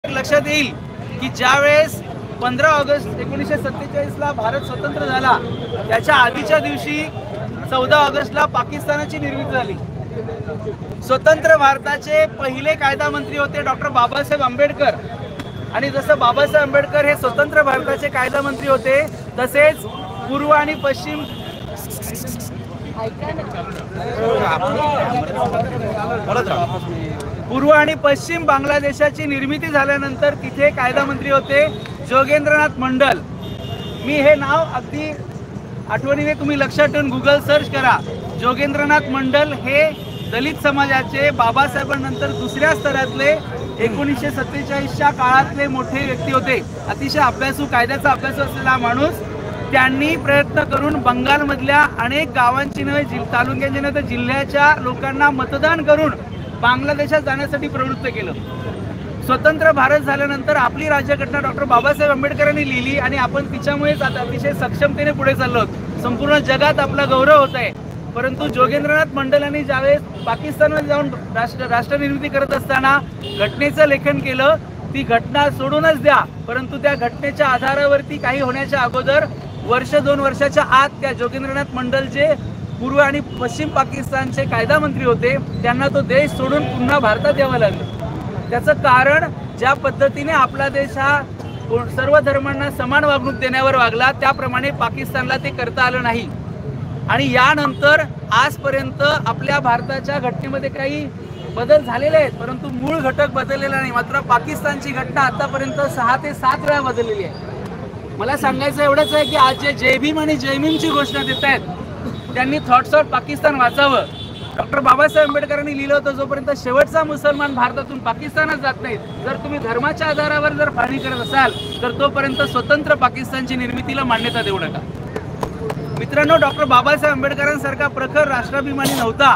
लक्षात येईल की ज्यावेळेस 15 ऑगस्ट 1947ला भारत स्वतंत्र झाला त्याच्या आधीच्या दिवशी 14 ऑगस्टला पाकिस्तानाची निर्मिती झाली। स्वतंत्र भारताचे पहिले कायदा मंत्री होते डॉक्टर बाबासाहेब आंबेडकर। आणि जसं बाबासाहेब आंबेडकर हे स्वतंत्र भारताचे कायदा मंत्री होते तसेच पूर्व आणि पश्चिम पूर्व आणि पश्चिम बांगलादेशाची निर्मिती झाल्यानंतर तिथे कायदा मंत्री होते जोगेंद्रनाथ मंडल। मी हे नाव अगदी आठवणीने तुम्ही लक्षात ठेवून गुगल सर्च करा। जोगेंद्रनाथ मंडल हे दलित समाजाचे बाबासाहेबांनंतर दुसऱ्या स्तरातले 1947च्या काळातले मोठे व्यक्ती होते। अतिशय अभ्यासू कायद्याचा अभ्यासू असलेला माणूस। त्यांनी प्रयत्न करून बंगालमधल्या अनेक गावांची नव्हे तालुक्यांची नव्हे तर जिल्ह्याच्या लोकांना मतदान करून बांगलादेशात जाण्यासाठी प्रवृत्त केलं। स्वतंत्र भारत झाल्यानंतर आपली राज्यघटना डॉक्टर बाबासाहेब आंबेडकरांनी लिहिली आणि आपण तिच्यामुळेच आता अतिशय सक्षमतेने पुढे चाललो आहोत। संपूर्ण जगात आपला गौरव होत आहे। परंतु जोगेंद्रनाथ मंडल यांनी ज्यावेळेस पाकिस्तानमध्ये जाऊन राष्ट्रनिर्मिती करत असताना घटनेचं लेखन केलं। ती घटना सोडूनच द्या, परंतु त्या घटनेच्या आधारावरती काही होण्याच्या अगोदर वर्ष 2 वर्षाच्या आत त्या जोगेंद्रनाथ मंडल जे पूर्व आणि पश्चिम पाकिस्तानचे कायदा मंत्री होते त्यांना तो देश सोडून पुन्हा भारतात यावं लागलं। त्याचं कारण ज्या पद्धतीने आपला देश हा सर्व धर्मांना समान वागणूक देण्यावर वागला त्याप्रमाणे पाकिस्तानला ते करता आलं नाही। आणि यानंतर आजपर्यंत आपल्या भारताच्या घटनेमध्ये काही बदल झालेले आहेत, परंतु मूळ घटक बदललेला नाही। मात्र पाकिस्तानची घटना आतापर्यंत 6 ते 7 वेळा बदललेली आहे। मला सांगायचं एवढंच आहे की आज जे जय भीम आणि जय भीमची घोषणा देत आहेत त्यांनी थॉट्स ऑफ पाकिस्तान वाचावं। डॉक्टर बाबासाहेब आंबेडकरांनी लिहिलं होतं जोपर्यंत शेवटचा मुसलमान भारतातून पाकिस्तानात जात नाही जर तुम्ही धर्माच्या आधारावर जर फाळणी करत असाल तर तोपर्यंत स्वतंत्र पाकिस्तानची निर्मितीला मान्यता देऊ नका। मित्रांनो, डॉक्टर बाबासाहेब आंबेडकरांसारखा प्रखर राष्ट्राभिमानी नव्हता।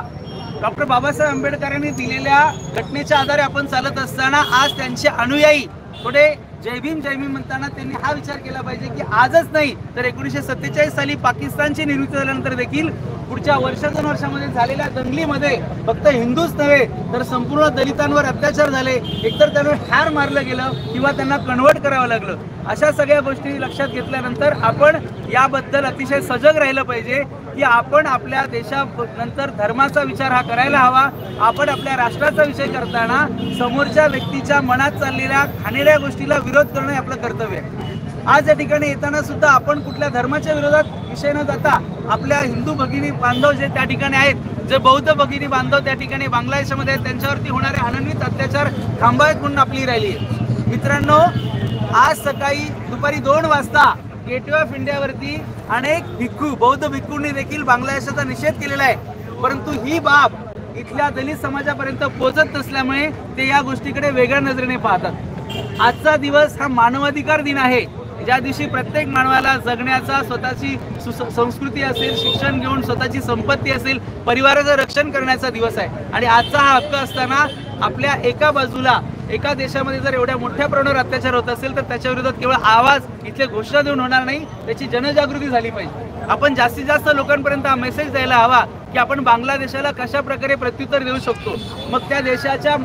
डॉक्टर बाबासाहेब आंबेडकरांनी दिलेल्या घटनेच्या आधारे आपण चालत असताना आज त्यांचे अनुयायी थोडे जय भीम म्हणताना त्यांनी हा विचार केला पाहिजे की आजच नाही तर 1947 साली पाकिस्तानची निर्मिती झाल्यानंतर देखील पुढच्या वर्ष 2 वर्षामध्ये झालेल्या दंगलीमध्ये फक्त हिंदूच नव्हे तर संपूर्ण दलितांवर अत्याचार झाले। एकतर त्यांना ठार मारलं गेलं किंवा त्यांना कन्व्हर्ट करावं लागलं। अशा सगळ्या गोष्टी लक्षात घेतल्यानंतर आपण याबद्दल अतिशय सजग राहिलं पाहिजे की आपण आपल्या देशानंतर धर्माचा विचार हा करायला हवा। आपण आपल्या राष्ट्राचा विषय करताना समोरच्या व्यक्तीच्या मनात चाललेल्या घाणेरड्या गोष्टीला विरोध करणं हे आपलं कर्तव्य आहे। आज या ठिकाणी येताना सुद्धा आपण कुठल्या धर्माच्या विरोधात विषय न जाता आपल्या हिंदू भगिनी बांधव जे त्या ठिकाणी आहेत, जे बौद्ध भगिनी बांधव त्या ठिकाणी बांगलादेशमध्ये आहेत त्यांच्यावरती होणारे अनन्वित अत्याचार थांबावेत म्हणून आपली राहिली आहे। मित्रांनो, आज सकाळी दुपारी 2 वाजता गेटवे ऑफ इंडियावरती अनेक भिक्खू बौद्ध भिक्खूंनी देखील बांगलादेशाचा निषेध केलेला आहे। परंतु ही बाब इथल्या दलित समाजापर्यंत पोहोचत नसल्यामुळे ते या गोष्टीकडे वेगळ्या नजरेने पाहतात। आजचा दिवस हा मानवाधिकार दिन आहे, ज्या दिवशी प्रत्येक मानवाला जगण्याचा स्वतःची संस्कृती असेल, शिक्षण घेऊन स्वतःची संपत्ती असेल, परिवाराचं रक्षण करण्याचा दिवस आहे। आणि आजचा हा हक्क असताना आपल्या एका बाजूला एका देशामध्ये जर एवढ्या मोठ्या प्रमाणावर अत्याचार होत असेल तर त्याच्या विरोधात केवळ आवाज इथले घोषणा देऊन होणार नाही, त्याची जनजागृती झाली पाहिजे। आपण जास्तीत जास्त लोकांपर्यंत हा मेसेज द्यायला हवा की आपण बांगलादेशाला कशा प्रकारे प्रत्युत्तर देऊ शकतो। मग त्या देशाच्या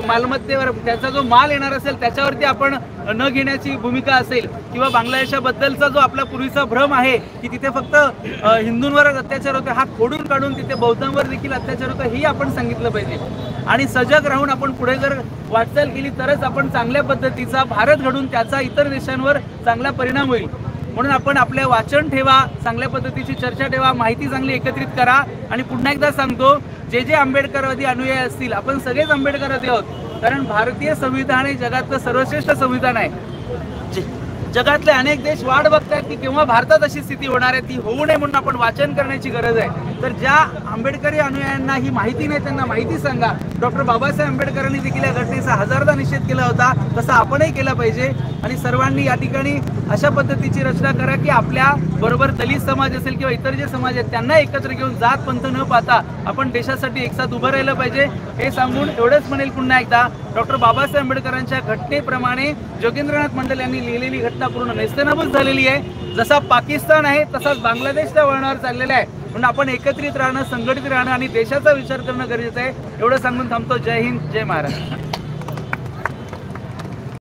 मालमत्तेवर त्याचा जो माल येणार असेल त्याच्यावरती आपण न घेण्याची भूमिका असेल किंवा बांगलादेशाबद्दलचा जो आपला पूर्वीचा भ्रम आहे की तिथे फक्त हिंदूंवरच अत्याचार होते हा खोडून काढून तिथे बौद्धांवर देखील अत्याचार होतो हेही आपण सांगितलं पाहिजे। आणि सजग राहून आपण पुढे जर वाटचाल केली तरच आपण चांगल्या पद्धतीचा भारत घडून त्याचा इतर देशांवर चांगला परिणाम होईल। म्हणून आपण आपल्या वाचन ठेवा, चांगल्या पद्धतीची चर्चा ठेवा, माहिती चांगली एकत्रित करा। आणि पुन्हा एकदा सांगतो, जे आंबेडकरवादी अनुयायी असतील आपण सगळेच आंबेडकरवादी आहोत, कारण भारतीय संविधान हे जगातलं सर्वश्रेष्ठ संविधान आहे। जगातले अनेक देश वाट बघतात की केव्हा भारतात अशी स्थिती होणार आहे, ती होऊ नये म्हणून आपण वाचन करण्याची गरज आहे। तर ज्या आंबेडकरी अनुयायांना ही माहिती नाही त्यांना माहिती सांगा। डॉक्टर बाबासाहेब आंबेडकरांनी देखील या घटनेचा हजारदा निषेध केला होता, तसा आपणही केला पाहिजे। आणि सर्वांनी या ठिकाणी अशा पद्धतीची रचना करा की आपल्या बरोबर दलित समाज असेल किंवा इतर जे समाज आहेत त्यांना एकत्र घेऊन जात पंथ न पाहता आपण देशासाठी एकसाथ उभं राहिलं पाहिजे। हे सांगून एवढंच म्हणेल पुन्हा एकदा, डॉक्टर बाबासाहेब आंबेडकरांच्या घटनेप्रमाणे जोगेंद्रनाथ मंडल यांनी लिहिलेली घटना पूर्ण नेस्तनाबूत झालेली आहे। जसा पाकिस्तान आहे तसाच बांगलादेश त्या वळणावर चाललेला आहे। म्हणून आपण एकत्रित राहणं, संघटित राहणं आणि देशाचा विचार करणं गरजेचं आहे। एवढं सांगून थांबतो। जय हिंद, जय महाराष्ट्र।